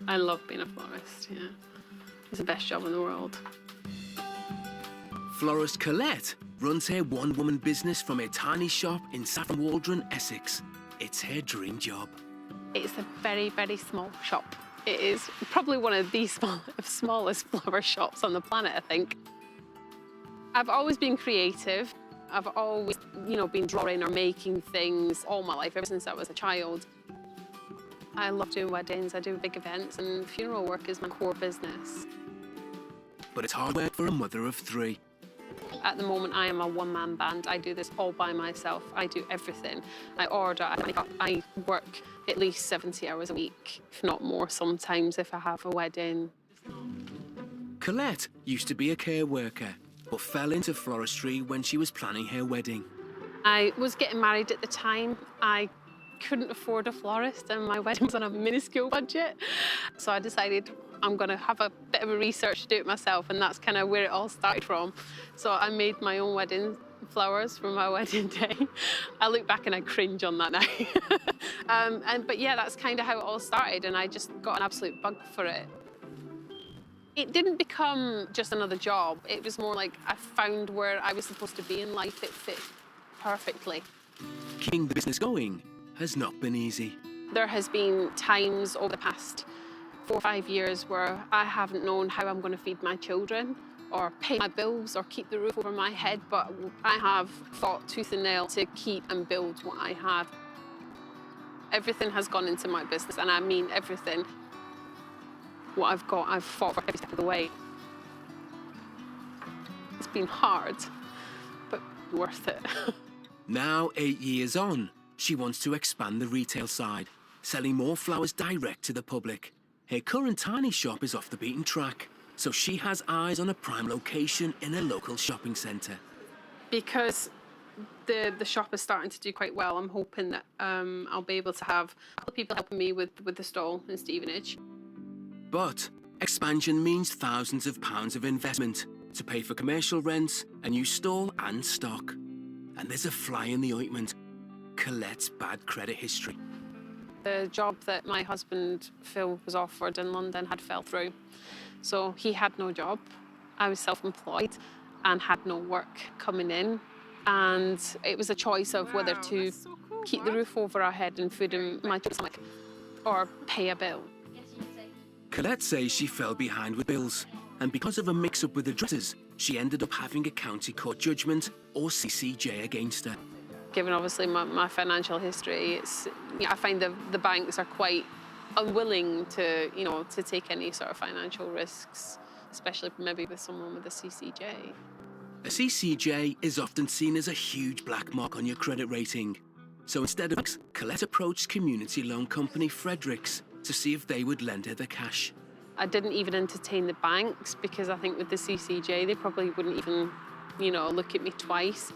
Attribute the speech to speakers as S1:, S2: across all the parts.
S1: I love being a florist, yeah. It's the best job in the world.
S2: Florist Colette runs her one-woman business from her tiny shop in Saffron Waldron, Essex. It's her dream job.
S1: It's a very, very small shop. It is probably one of the smallest flower shops on the planet, I think. I've always been creative. I've always, been drawing or making things all my life, ever since I was a child. I love doing weddings, I do big events, and funeral work is my core business.
S2: But it's hard work for a mother of three.
S1: At the moment, I am a one-man band. I do this all by myself. I do everything. I order, I make up, I work at least 70 hours a week, if not more sometimes if I have a wedding.
S2: Colette used to be a care worker, but fell into floristry when she was planning her wedding.
S1: I was getting married at the time. I couldn't afford a florist and my wedding was on a minuscule budget. So I decided I'm going to have a bit of a research to do it myself, and that's kind of where it all started from. So I made my own wedding flowers for my wedding day. I look back and I cringe on that now. But yeah, that's kind of how it all started, and I just got an absolute bug for it. It didn't become just another job. It was more like I found where I was supposed to be in life. It fit perfectly.
S2: Keeping the business going has not been easy.
S1: There has been times over the past 4 or 5 years where I haven't known how I'm going to feed my children or pay my bills or keep the roof over my head, but I have fought tooth and nail to keep and build what I have. Everything has gone into my business, and I mean everything. What I've got, I've fought for every step of the way. It's been hard, but worth it.
S2: Now, 8 years on, she wants to expand the retail side, selling more flowers direct to the public. Her current tiny shop is off the beaten track, so she has eyes on a prime location in a local shopping centre.
S1: Because the shop is starting to do quite well, I'm hoping that I'll be able to have a couple of people helping me with the stall in Stevenage.
S2: But expansion means thousands of pounds of investment to pay for commercial rents, a new stall and stock. And there's a fly in the ointment: Colette's bad credit history.
S1: The job that my husband, Phil, was offered in London had fell through. So he had no job. I was self-employed and had no work coming in. And it was a choice of whether to keep the roof over our head and food in my stomach or pay a bill.
S2: Colette says she fell behind with bills, and because of a mix-up with addresses, she ended up having a county court judgment, or CCJ, against her.
S1: Given obviously my financial history, I find the banks are quite unwilling to take any sort of financial risks, especially maybe with someone with a CCJ.
S2: A CCJ is often seen as a huge black mark on your credit rating. So instead of banks, Colette approached community loan company Fredericks to see if they would lend her the cash.
S1: I didn't even entertain the banks because I think with the CCJ, they probably wouldn't even, look at me twice.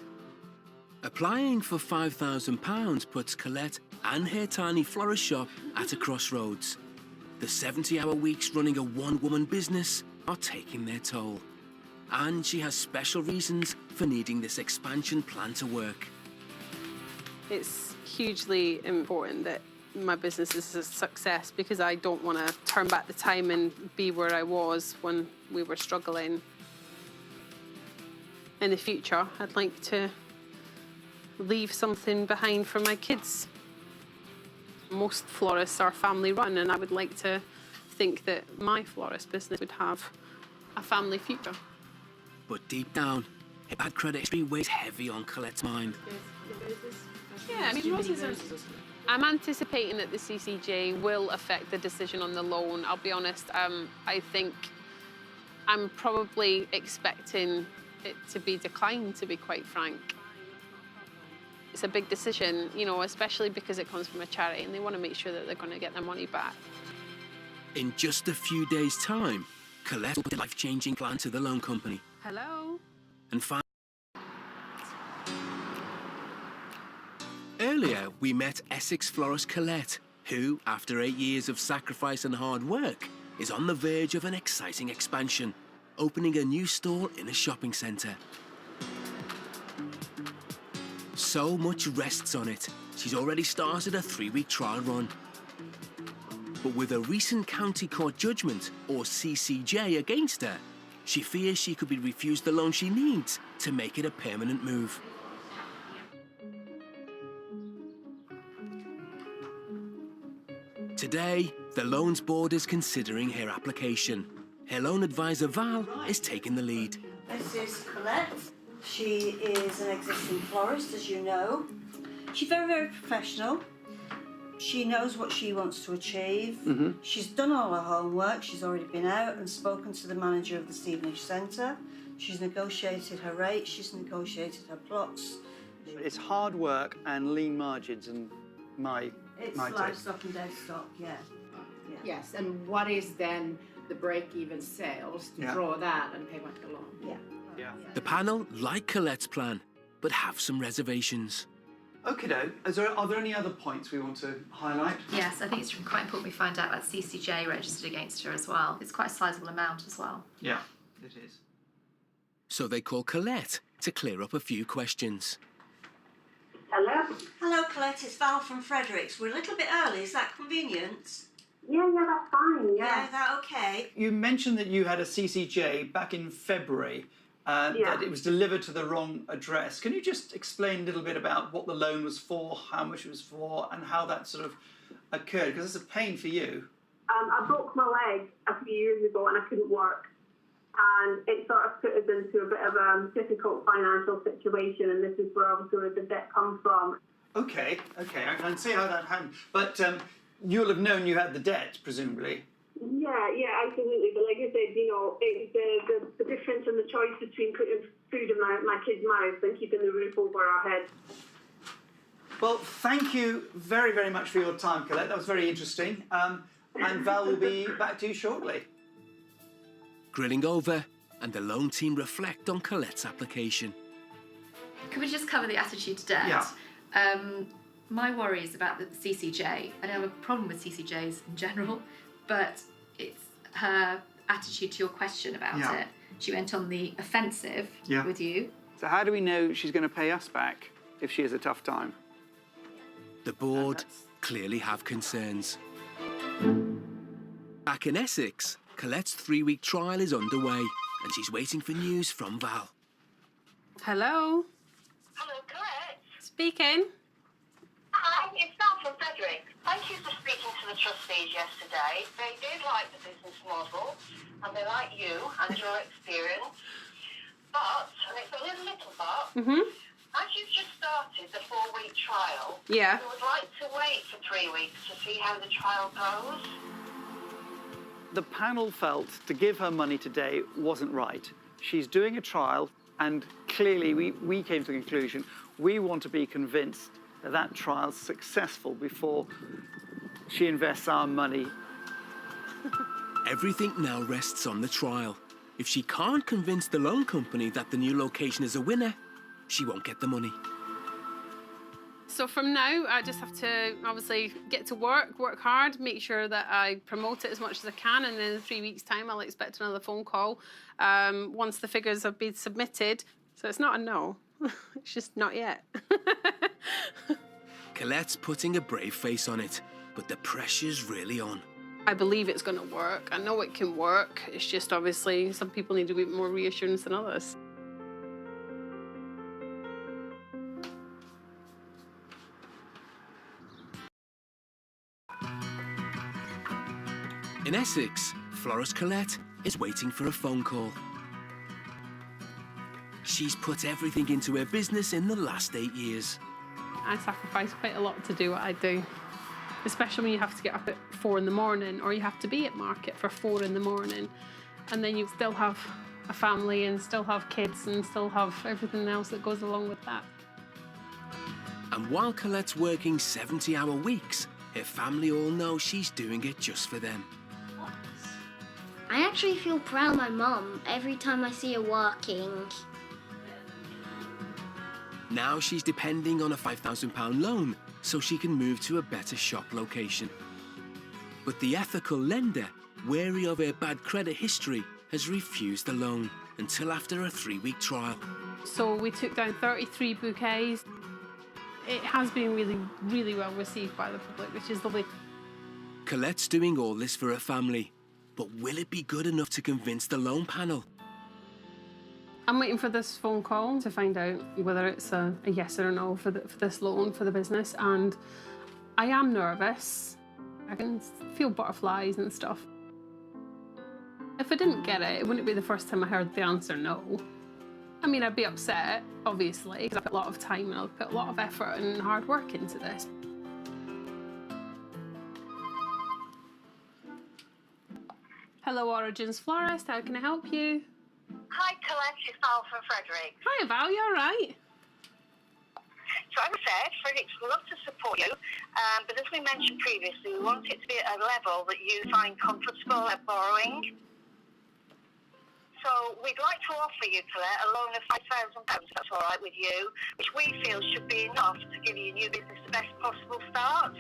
S2: Applying for £5,000 puts Colette and her tiny florist shop at a crossroads. The 70-hour weeks running a one-woman business are taking their toll. And she has special reasons for needing this expansion plan to work.
S1: It's hugely important that my business is a success because I don't want to turn back the time and be where I was when we were struggling. In the future, I'd like to leave something behind for my kids. Most florists are family run, and I would like to think that my florist business would have a family future.
S2: But deep down, her bad credit history weighs heavy on Colette's mind.
S1: Yeah, I'm anticipating that the CCJ will affect the decision on the loan. I'll be honest, I think I'm probably expecting it to be declined, to be quite frank. It's a big decision, especially because it comes from a charity and they want to make sure that they're going to get their money back.
S2: In just a few days' time, Colette will put a life-changing plan to the loan company.
S1: Hello?
S2: And earlier, we met Essex florist Colette, who, after 8 years of sacrifice and hard work, is on the verge of an exciting expansion, opening a new stall in a shopping centre. So much rests on it. She's already started a 3-week trial run. But with a recent County Court judgment, or CCJ, against her, she fears she could be refused the loan she needs to make it a permanent move. Today, the Loans Board is considering her application. Her loan advisor, Val, is taking the lead.
S3: This is Colette. She is an existing florist, as you know. She's very, very professional. She knows what she wants to achieve. She's done all her homework. She's already been out and spoken to the manager of the Stevenage Centre. She's negotiated her rates. She's negotiated her plots.
S4: It's hard work and lean margins, and my
S3: It's
S4: take.
S3: livestock and deadstock, yeah.
S5: Yes, and what is then the break-even sales to
S4: Yeah.
S5: draw that and pay back the loan?
S3: Yeah.
S2: The panel like Colette's plan, but have some reservations.
S4: Okay, are there any other points we want to highlight?
S6: Yes, I think it's quite important we find out about CCJ registered against her as well. It's quite a sizable amount as well.
S4: Yeah, it is.
S2: So they call Colette to clear up a few questions.
S7: Hello?
S3: Hello, Colette. It's Val from Fredericks. We're a little bit early. Is that convenient?
S7: Yeah, that's fine,
S3: Yeah,
S7: yeah.
S3: is that okay?
S4: You mentioned that you had a CCJ back in February, that it was delivered to the wrong address. Can you just explain a little bit about what the loan was for, how much it was for, and how that sort of occurred? Because it's a pain for you.
S7: I broke my leg a few years ago and I couldn't work. And it sort of put us into a bit of a difficult financial situation, and this is where obviously the debt comes from.
S4: Okay, I can see how that happened. But you'll have known you had the debt, presumably.
S7: Yeah, absolutely. But like I said, you know, it's the difference in the choice between putting food in my kid's mouth and keeping the roof over our head.
S4: Well, thank you very, very much for your time, Colette. That was very interesting. And Val will be back to you shortly.
S2: Grilling over, and the loan team reflect on Colette's application.
S6: Could we just cover the attitude to debt?
S4: Yeah.
S6: My worry is about the CCJ. I don't have a problem with CCJs in general, but it's her attitude to your question about it. She went on the offensive with you.
S4: So how do we know she's going to pay us back if she has a tough time?
S2: The board clearly have concerns. Back in Essex, Colette's 3-week trial is underway, and she's waiting for news from Val.
S1: Hello?
S8: Hello, Colette.
S1: Speaking.
S8: Hi, it's Val from Frederick. Thank you for speaking to the trustees yesterday. They did like the business model, and they like you and your experience. But, and it's only a little but, as you've just started the 4-week trial,
S1: Yeah.
S8: we would like to wait for 3 weeks to see how the trial goes.
S4: The panel felt to give her money today wasn't right. She's doing a trial, and clearly we came to the conclusion we want to be convinced that that trial's successful before she invests our money.
S2: Everything now rests on the trial. If she can't convince the loan company that the new location is a winner, she won't get the money.
S1: So from now, I just have to obviously get to work hard, make sure that I promote it as much as I can, and then in 3 weeks' time, I'll expect another phone call once the figures have been submitted. So it's not a no, it's just not yet.
S2: Colette's putting a brave face on it, but the pressure's really on.
S1: I believe it's going to work. I know it can work. It's just obviously some people need a bit more reassurance than others.
S2: In Essex, florist Colette is waiting for a phone call. She's put everything into her business in the last 8 years.
S1: I sacrifice quite a lot to do what I do, especially when you have to get up at 4 in the morning, or you have to be at market for 4 in the morning, and then you still have a family and still have kids and still have everything else that goes along with that.
S2: And while Colette's working 70-hour weeks, her family all know she's doing it just for them.
S9: I actually feel proud of my mum every time I see her working.
S2: Now she's depending on a £5,000 loan so she can move to a better shop location. But the ethical lender, wary of her bad credit history, has refused the loan until after a 3-week trial.
S1: So we took down 33 bouquets. It has been really, really well received by the public, which is lovely.
S2: Colette's doing all this for her family, but will it be good enough to convince the loan panel?
S1: I'm waiting for this phone call to find out whether it's a yes or a no for this loan for the business, and I am nervous. I can feel butterflies and stuff. If I didn't get it, it wouldn't be the first time I heard the answer no. I mean, I'd be upset, obviously, because I put a lot of time and I've put a lot of effort and hard work into this. Hello, Origins Florist. How can I help you?
S8: Hi, Colette. It's Val from Frederick.
S1: Hi, Val. You all right?
S8: So as I said, Frederick's would love to support you, but as we mentioned previously, we want it to be at a level that you find comfortable at borrowing. So we'd like to offer you, Colette, a loan of £5,000, if that's all right with you, which we feel should be enough to give your new business the best possible start.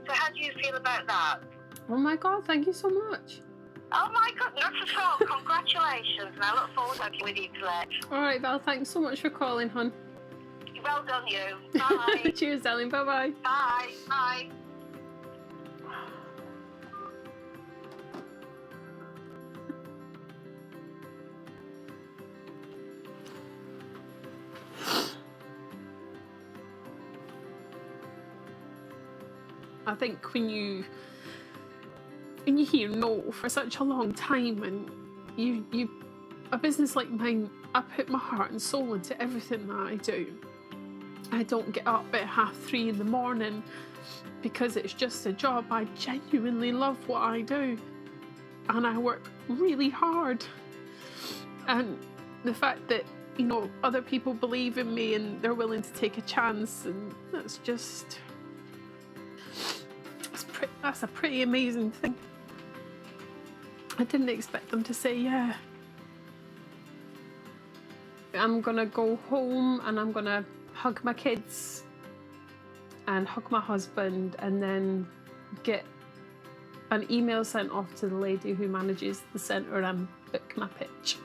S8: So how do you feel about that?
S1: Oh my God, thank you so much.
S8: Oh my God, not at all. Congratulations, and I look forward to working with you, Colette.
S1: All right, Val, thanks so much for calling, hon.
S8: Well done, you. Bye.
S1: Cheers, darling. Bye-bye.
S8: Bye. Bye.
S1: I think when you hear no for such a long time, and you a business like mine, I put my heart and soul into everything that I do. I don't get up at 3:30 in the morning because it's just a job. I genuinely love what I do, and I work really hard. And the fact that, you know, other people believe in me and they're willing to take a chance, and that's just, that's a pretty amazing thing. I didn't expect them to say yeah. I'm gonna go home and I'm gonna hug my kids and hug my husband, and then get an email sent off to the lady who manages the centre and book my pitch.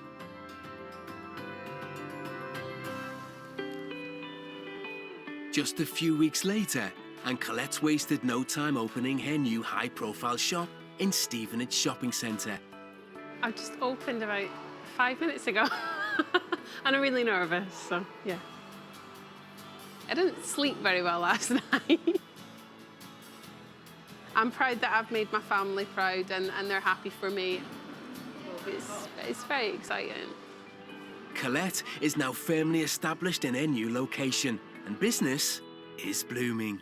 S2: Just a few weeks later, and Colette's wasted no time opening her new high-profile shop in Stevenage Shopping Centre.
S1: I just opened about 5 minutes ago and I'm really nervous, so yeah. I didn't sleep very well last night. I'm proud that I've made my family proud, and they're happy for me. It's very exciting.
S2: Colette is now firmly established in her new location, and business is blooming.